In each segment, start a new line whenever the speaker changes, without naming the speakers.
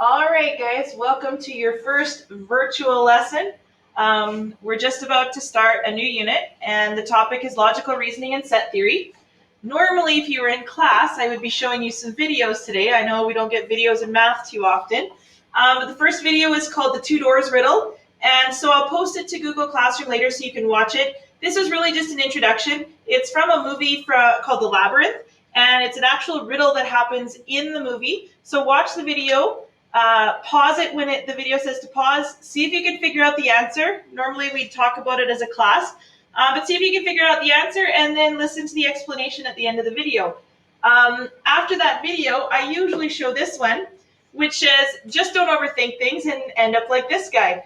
All right, guys, welcome to your first virtual lesson. We're just about to start a new unit, and the topic is logical reasoning and set theory. Normally, if you were in class, I would be showing you some videos today. I know we don't get videos in math too often, but the first video is called the Two Doors Riddle, and so I'll post it to Google Classroom later so you can watch it. This is really just an introduction. It's from a movie called The Labyrinth, and it's an actual riddle that happens in the movie. So watch the video. Pause it when the video says to pause. See if you can figure out the answer. Normally we talk about it as a class, but see if you can figure out the answer and then listen to the explanation at the end of the video. After that video, I usually show this one, which says, just don't overthink things and end up like this guy.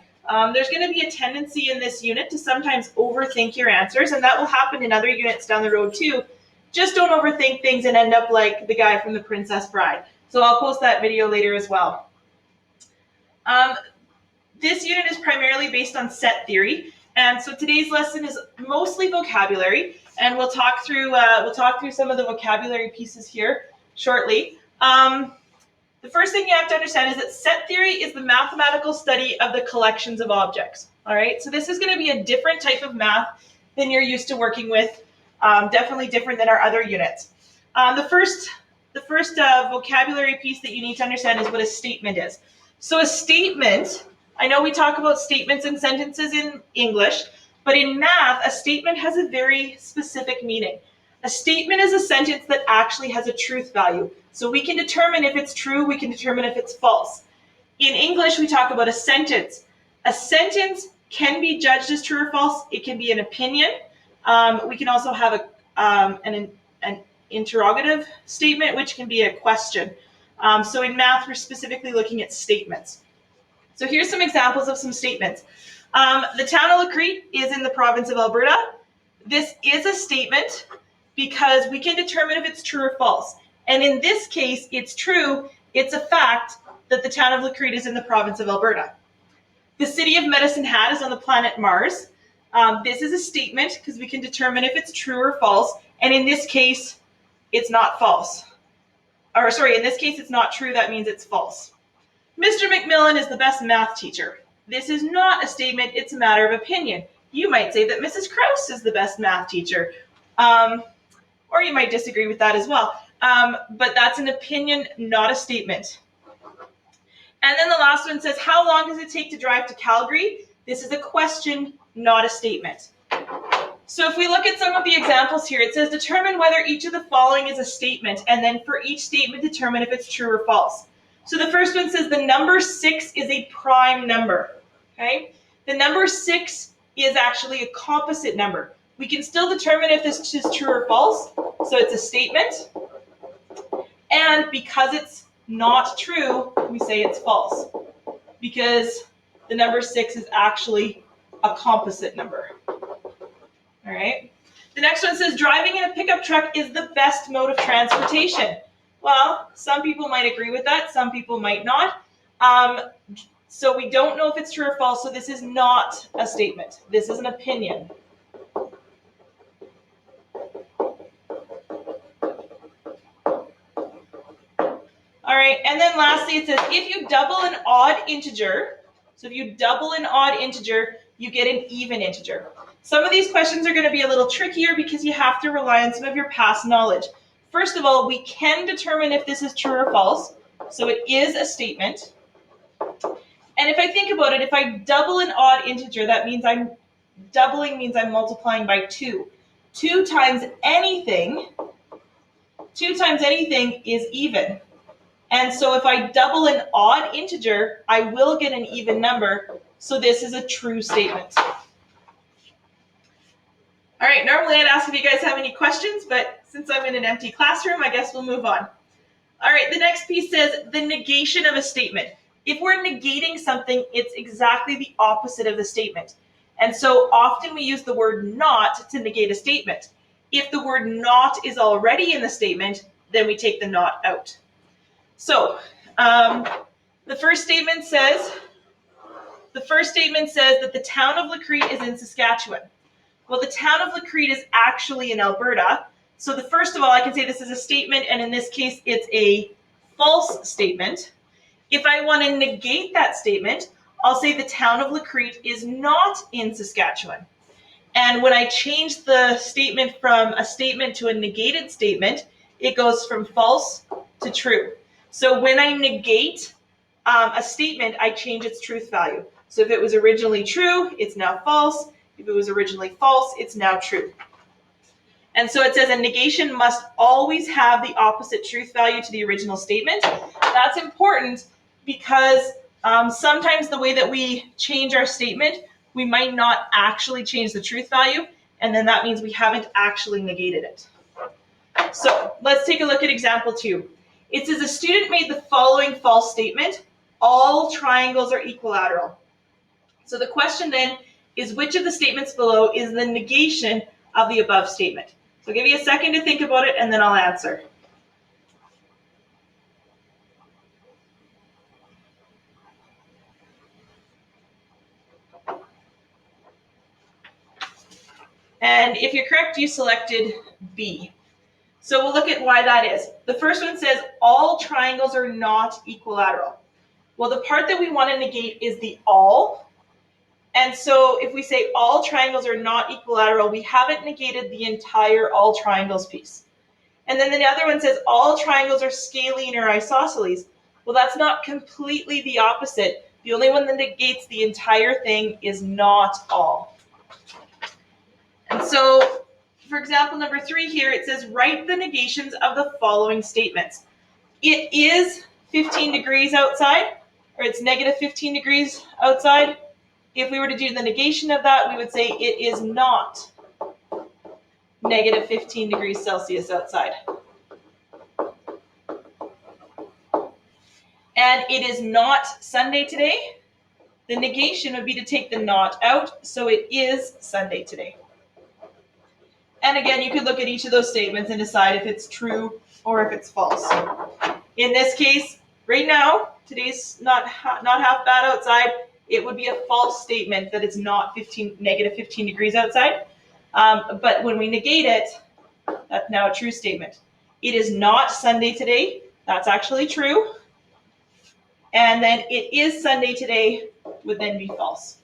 There's going to be a tendency in this unit to sometimes overthink your answers, and that will happen in other units down the road too. Just don't overthink things and end up like the guy from The Princess Bride. So I'll post that video later as well. This unit is primarily based on set theory, and so today's lesson is mostly vocabulary, and we'll talk through some of the vocabulary pieces here shortly. The first thing you have to understand is that set theory is the mathematical study of the collections of objects. All right, so this is going to be a different type of math than you're used to working with. Definitely different than our other units. The first vocabulary piece that you need to understand is what a statement is. So a statement, I know we talk about statements and sentences in English, but in math, a statement has a very specific meaning. A statement is a sentence that actually has a truth value. So we can determine if it's true, we can determine if it's false. In English, we talk about a sentence. A sentence can be judged as true or false. It can be an opinion. We can also have an interrogative statement, which can be a question. So in math, we're specifically looking at statements. So here's some examples of some statements. The town of Lacrete is in the province of Alberta. This is a statement because we can determine if it's true or false. And in this case, it's true. It's a fact that the town of Lacrete is in the province of Alberta. The city of Medicine Hat is on the planet Mars. This is a statement because we can determine if it's true or false. And in this case, it's not false. Or sorry, in this case, it's not true. That means it's false. Mr. McMillan is the best math teacher. This is not a statement. It's a matter of opinion. You might say that Mrs. Krause is the best math teacher. Or you might disagree with that as well. But that's an opinion, not a statement. And then the last one says, how long does it take to drive to Calgary? This is a question, not a statement. So if we look at some of the examples here, it says determine whether each of the following is a statement, and then for each statement, determine if it's true or false. So the first one says the number 6 is a prime number, okay? The number 6 is actually a composite number. We can still determine if this is true or false, so it's a statement. And because it's not true, we say it's false, because the number 6 is actually a composite number. All right. The next one says driving in a pickup truck is the best mode of transportation. Well, some people might agree with that. Some people might not. So we don't know if it's true or false. So this is not a statement. This is an opinion. All right. And then lastly, it says if you double an odd integer, so if you double an odd integer, you get an even integer. Some of these questions are going to be a little trickier because you have to rely on some of your past knowledge. First of all, we can determine if this is true or false. So it is a statement. And if I think about it, if I double an odd integer, that means I'm multiplying by 2. 2 times anything is even. And so if I double an odd integer, I will get an even number. So this is a true statement. All right, normally I'd ask if you guys have any questions, but since I'm in an empty classroom, I guess we'll move on. All right, the next piece says the negation of a statement. If we're negating something, it's exactly the opposite of the statement. And so often we use the word not to negate a statement. If the word not is already in the statement, then we take the not out. So the first statement says that the town of Lacrete is in Saskatchewan. Well, the town of Lacrete is actually in Alberta. So first of all, I can say this is a statement, and in this case, it's a false statement. If I want to negate that statement, I'll say the town of Lacrete is not in Saskatchewan. And when I change the statement from a statement to a negated statement, it goes from false to true. So when I negate a statement, I change its truth value. So if it was originally true, it's now false. If it was originally false, it's now true. And so it says a negation must always have the opposite truth value to the original statement. That's important because sometimes the way that we change our statement, we might not actually change the truth value, and then that means we haven't actually negated it. So let's take a look at example 2. It says a student made the following false statement: all triangles are equilateral. So the question then is, which of the statements below is the negation of the above statement? So I'll give you a second to think about it, and then I'll answer. And if you're correct, you selected B. So we'll look at why that is. The first one says all triangles are not equilateral. Well, the part that we want to negate is the all. And so if we say all triangles are not equilateral, we haven't negated the entire all triangles piece. And then the other one says all triangles are scalene or isosceles. Well, that's not completely the opposite. The only one that negates the entire thing is not all. And so, for example, number 3 here, it says write the negations of the following statements. It is 15 degrees outside, or it's negative 15 degrees outside. If we were to do the negation of that, we would say it is not negative 15 degrees Celsius outside. And it is not Sunday today. The negation would be to take the not out, so it is Sunday today. And again, you could look at each of those statements and decide if it's true or if it's false. In this case, right now, today's not half bad outside. It would be a false statement that it's not negative 15 degrees outside. But when we negate it, that's now a true statement. It is not Sunday today. That's actually true. And then it is Sunday today would then be false.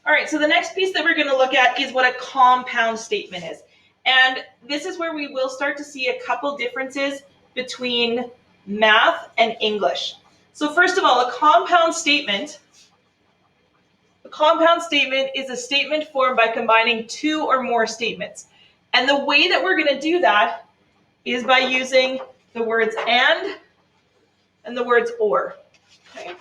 All right, so the next piece that we're going to look at is what a compound statement is. And this is where we will start to see a couple differences between math and English. So first of all, a compound statement is a statement formed by combining two or more statements. And the way that we're going to do that is by using the words and the words or. Okay.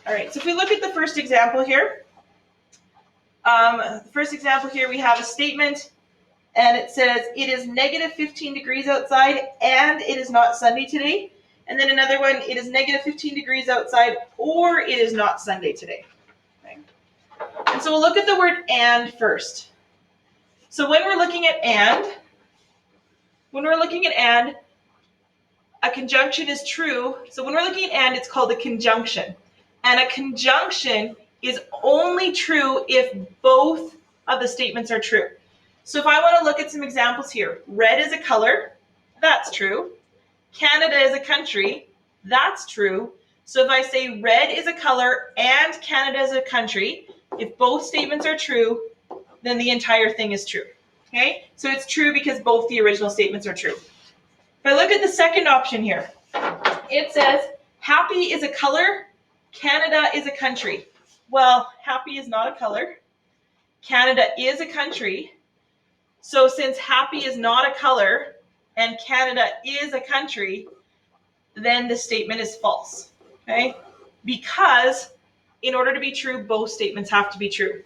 All right, so if we look at the first example here, we have a statement, and it says it is negative 15 degrees outside, and it is not Sunday today. And then another one, it is negative 15 degrees outside, or it is not Sunday today. Okay. And so we'll look at the word and first. So when we're looking at and, a conjunction is true. So when we're looking at and, it's called a conjunction. And a conjunction is only true if both of the statements are true. So if I want to look at some examples here, red is a color, that's true. Canada is a country, that's true. So if I say red is a color and Canada is a country, if both statements are true, then the entire thing is true. Okay? So it's true because both the original statements are true. If I look at the second option here, it says happy is a color, Canada is a country. Well, happy is not a color. Canada is a country. So since happy is not a color and Canada is a country, then the statement is false. Okay? Because in order to be true, both statements have to be true.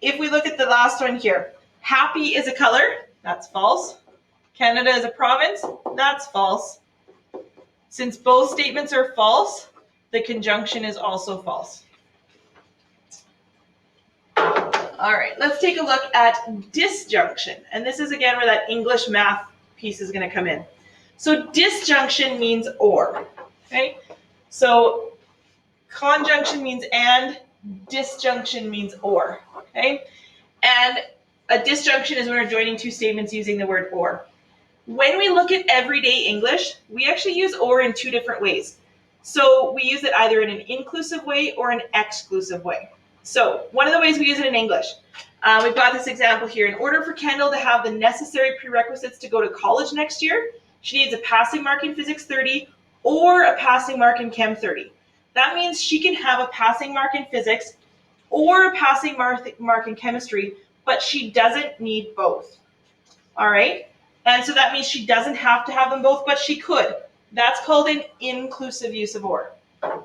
If we look at the last one here, happy is a color, that's false. Canada is a province, that's false. Since both statements are false, the conjunction is also false. All right, let's take a look at disjunction. And this is again where that English math piece is going to come in. So disjunction means or. Okay? So conjunction means and, disjunction means or, okay? And a disjunction is when we're joining two statements using the word or. When we look at everyday English, we actually use or in two different ways. So we use it either in an inclusive way or an exclusive way. So one of the ways we use it in English, we've got this example here. In order for Kendall to have the necessary prerequisites to go to college next year, she needs a passing mark in Physics 30 or a passing mark in Chem 30. That means she can have a passing mark in physics or a passing mark in chemistry, but she doesn't need both. All right? And so that means she doesn't have to have them both, but she could. That's called an inclusive use of or. All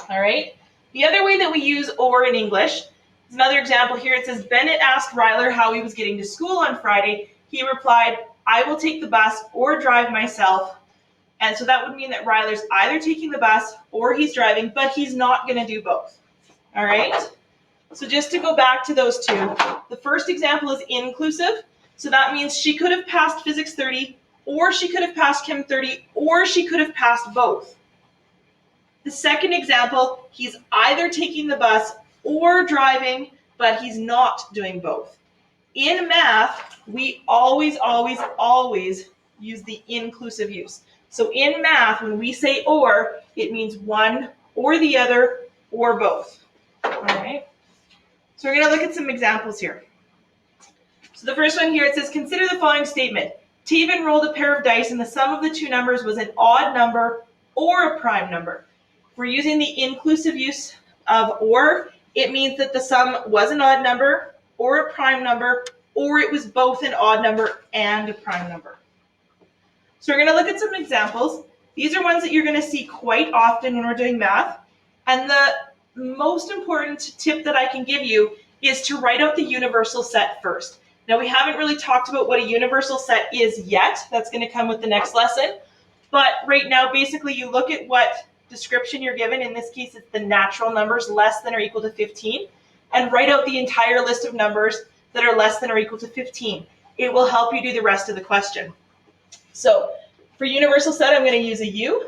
right? The other way that we use or in English is another example here. It says, Bennett asked Ryler how he was getting to school on Friday. He replied, I will take the bus or drive myself. And so that would mean that Ryler's either taking the bus or he's driving, but he's not going to do both. All right? So just to go back to those two, the first example is inclusive. So that means she could have passed Physics 30, or she could have passed Chem 30, or she could have passed both. The second example, he's either taking the bus or driving, but he's not doing both. In math, we always use the inclusive use. So in math, when we say or, it means one or the other or both. All right? So we're going to look at some examples here. So the first one here, it says, consider the following statement. Taven rolled a pair of dice and the sum of the two numbers was an odd number or a prime number. If we're using the inclusive use of or, it means that the sum was an odd number or a prime number, or it was both an odd number and a prime number. So we're going to look at some examples. These are ones that you're going to see quite often when we're doing math. And the most important tip that I can give you is to write out the universal set first. Now, we haven't really talked about what a universal set is yet. That's going to come with the next lesson. But right now, basically, you look at what description you're given. In this case, it's the natural numbers less than or equal to 15. And write out the entire list of numbers that are less than or equal to 15. It will help you do the rest of the question. So for universal set, I'm going to use a U.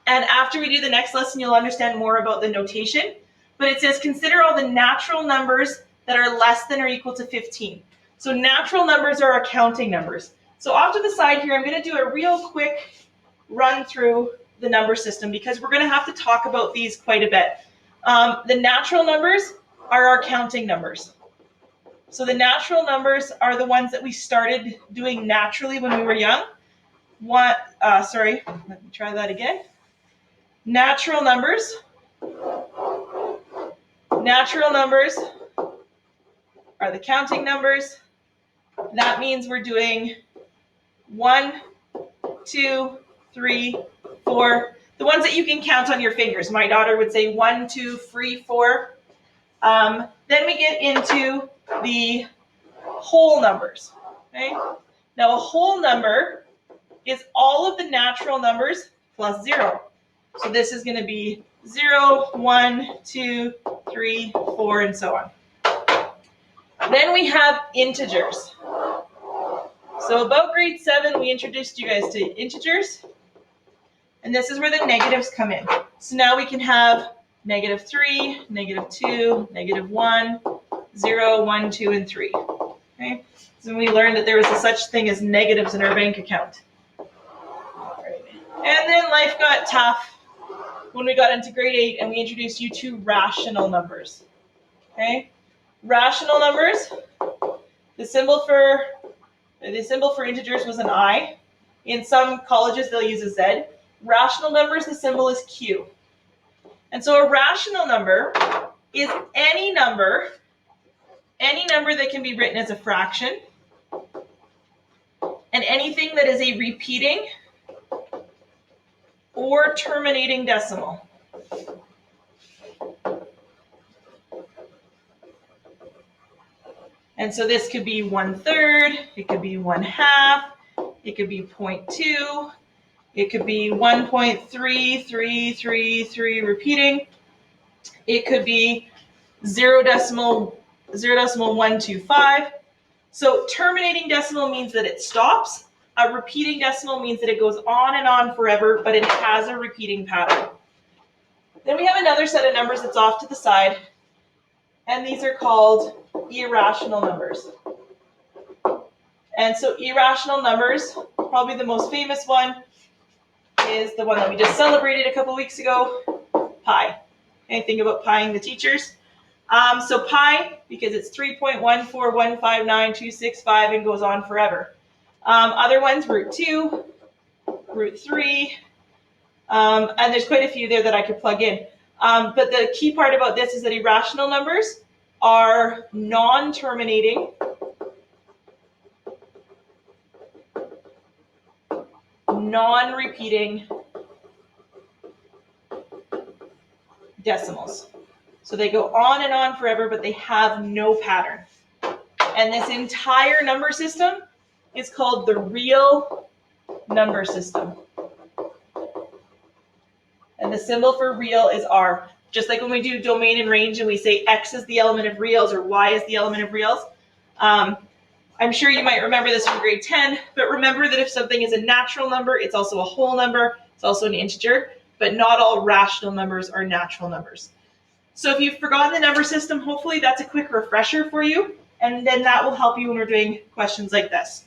And after we do the next lesson, you'll understand more about the notation. But it says, consider all the natural numbers that are less than or equal to 15. So natural numbers are our counting numbers. So off to the side here, I'm going to do a real quick run through the number system because we're going to have to talk about these quite a bit. The natural numbers are our counting numbers. So the natural numbers are the ones that we started doing naturally when we were young. Let me try that again. Natural numbers are the counting numbers. That means we're doing 1, 2, 3, 4. The ones that you can count on your fingers. My daughter would say 1, 2, 3, 4. Then we get into the whole numbers. Okay? Now a whole number is all of the natural numbers plus 0. So this is going to be 0, 1, 2, 3, 4, and so on. Then we have integers. So about grade 7, we introduced you guys to integers. And this is where the negatives come in. So now we can have -3, -2, -1, 0, 1, 2, and 3. Okay? So we learned that there was such thing as negatives in our bank account. And then life got tough when we got into grade 8 and we introduced you to rational numbers. Okay? Rational numbers, the symbol for integers was an I. In some colleges, they'll use a Z. Rational numbers, the symbol is Q. And so a rational number is any number that can be written as a fraction, and anything that is a repeating or terminating decimal. And so this could be 1/3, it could be 1/2, it could be 0.2, it could be 1.3333 repeating, it could be 0.125. So terminating decimal means that it stops. A repeating decimal means that it goes on and on forever, but it has a repeating pattern. Then we have another set of numbers that's off to the side. and these are called irrational numbers. And so irrational numbers, probably the most famous one, is the one that we just celebrated a couple weeks ago, pi. Anything about pieing the teachers? So pi, because it's 3.14159.265 and goes on forever. Other ones, root 2, root 3, and there's quite a few there that I could plug in. But the key part about this is that irrational numbers are non-terminating, non-repeating decimals. So they go on and on forever, but they have no pattern. And this entire number system is called the real number system. And the symbol for real is R. Just like when we do domain and range and we say X is the element of reals or Y is the element of reals. I'm sure you might remember this from grade 10, but remember that if something is a natural number, it's also a whole number, it's also an integer, but not all rational numbers are natural numbers. So if you've forgotten the number system, hopefully that's a quick refresher for you, and then that will help you when we're doing questions like this.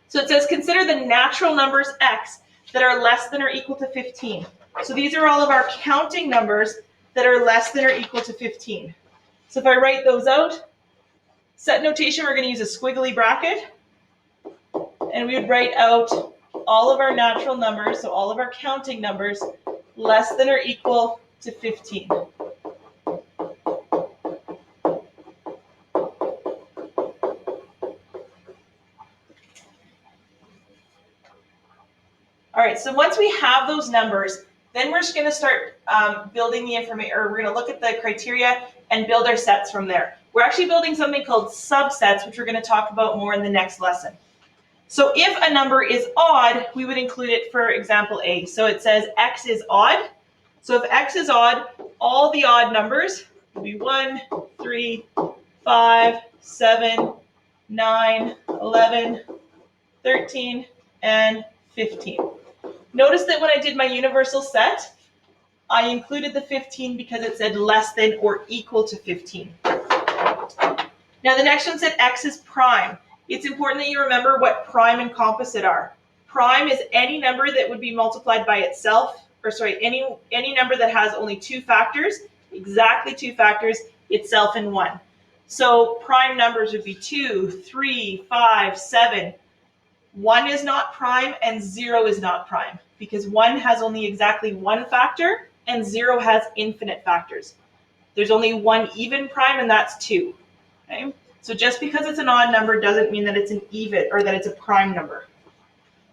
So it says, consider the natural numbers x that are less than or equal to 15. So these are all of our counting numbers that are less than or equal to 15. So if I write those out, set notation, we're going to use a squiggly bracket, and we would write out all of our natural numbers, so all of our counting numbers, less than or equal to 15. All right, so once we have those numbers, then we're just going to start building the information, or we're going to look at the criteria and build our sets from there. We're actually building something called subsets, which we're going to talk about more in the next lesson. So if a number is odd, we would include it for example A. So it says x is odd. So if x is odd, all the odd numbers would be 1, 3, 5, 7, 9, 11, 13, and 15. Notice that when I did my universal set, I included the 15 because it said less than or equal to 15. Now the next one said x is prime. It's important that you remember what prime and composite are. Prime is any number that would be multiplied by itself, or sorry, any number that has only two factors, exactly two factors, itself and 1. So prime numbers would be 2, 3, 5, 7. 1 is not prime and 0 is not prime because 1 has only exactly one factor and 0 has infinite factors. There's only one even prime and that's 2. Okay? So just because it's an odd number doesn't mean that it's an even or that it's a prime number.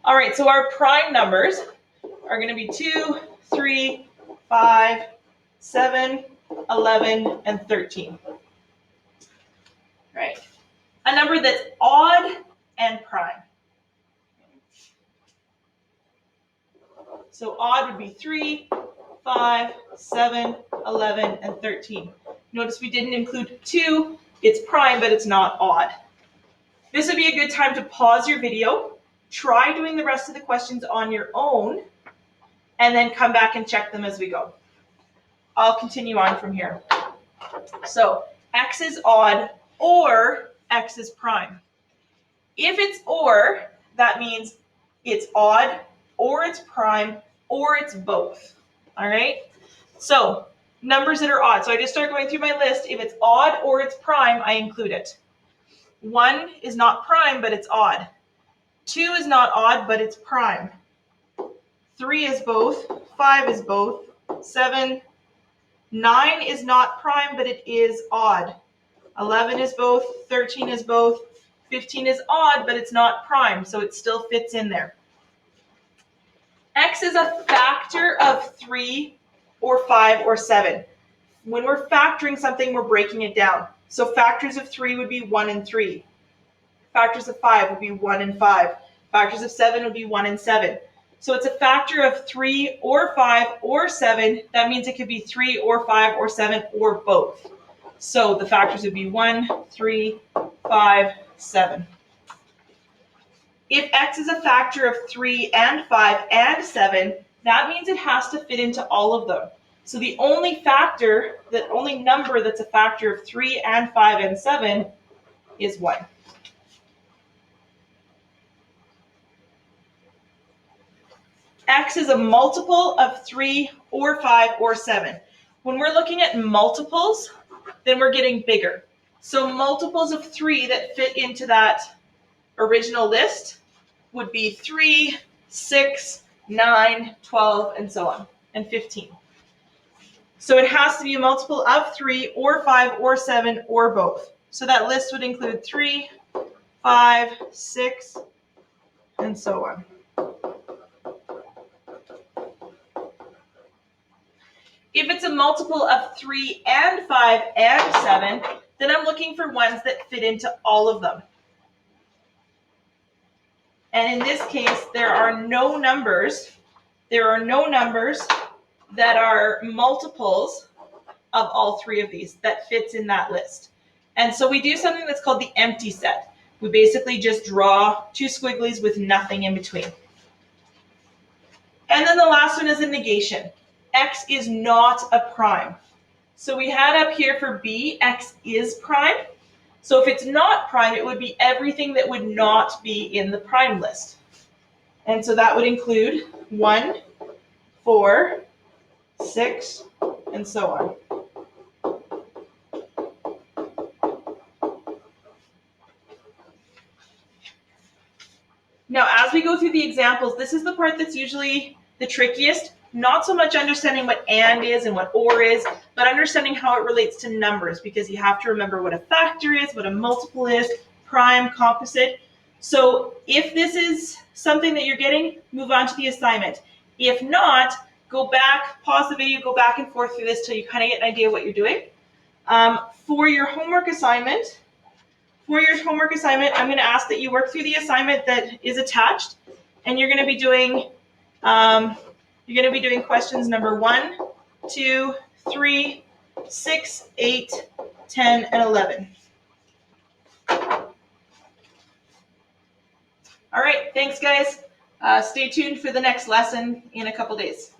All right, so our prime numbers are going to be 2, 3, 5, 7, 11, and 13. All right. A number that's odd and prime. So odd would be 3, 5, 7, 11, and 13. Notice we didn't include 2. It's prime, but it's not odd. This would be a good time to pause your video, try doing the rest of the questions on your own, and then come back and check them as we go. I'll continue on from here. So x is odd or x is prime. If it's or, that means it's odd or it's prime or it's both. All right? So numbers that are odd. So I just start going through my list. If it's odd or it's prime, I include it. 1 is not prime, but it's odd. 2 is not odd, but it's prime. 3 is both. 5 is both. 7, 9 is not prime, but it is odd. 11 is both. 13 is both. 15 is odd, but it's not prime, so it still fits in there. X is a factor of 3 or 5 or 7. When we're factoring something, we're breaking it down. So factors of 3 would be 1 and 3. Factors of 5 would be 1 and 5. Factors of 7 would be 1 and 7. So it's a factor of 3 or 5 or 7. That means it could be 3 or 5 or 7 or both. So the factors would be 1, 3, 5, 7. If x is a factor of 3 and 5 and 7, that means it has to fit into all of them. So the only number that's a factor of 3 and 5 and 7 is 1. X is a multiple of 3 or 5 or 7. When we're looking at multiples, then we're getting bigger. So multiples of 3 that fit into that original list would be 3, 6, 9, 12, and so on, and 15. So it has to be a multiple of 3 or 5 or 7 or both. So that list would include 3, 5, 6, and so on. If it's a multiple of 3 and 5 and 7, then I'm looking for ones that fit into all of them. And in this case, there are no numbers that are multiples of all 3 of these that fits in that list. And so we do something that's called the empty set. We basically just draw 2 squigglies with nothing in between. And then the last one is a negation. X is not a prime. So we had up here for B, X is prime. So if it's not prime, it would be everything that would not be in the prime list. And so that would include 1, 4, 6, and so on. Now, as we go through the examples, this is the part that's usually the trickiest. Not so much understanding what and is and what or is, but understanding how it relates to numbers, because you have to remember what a factor is, what a multiple is, prime, composite. So if this is something that you're getting, move on to the assignment. If not, go back, pause the video, go back and forth through this till you kind of get an idea of what you're doing. For your homework assignment, I'm going to ask that you work through the assignment that is attached, and you're going to be doing questions number 1, 2, 3, 6, 8, 10, and 11. All right, thanks guys. Stay tuned for the next lesson in a couple days.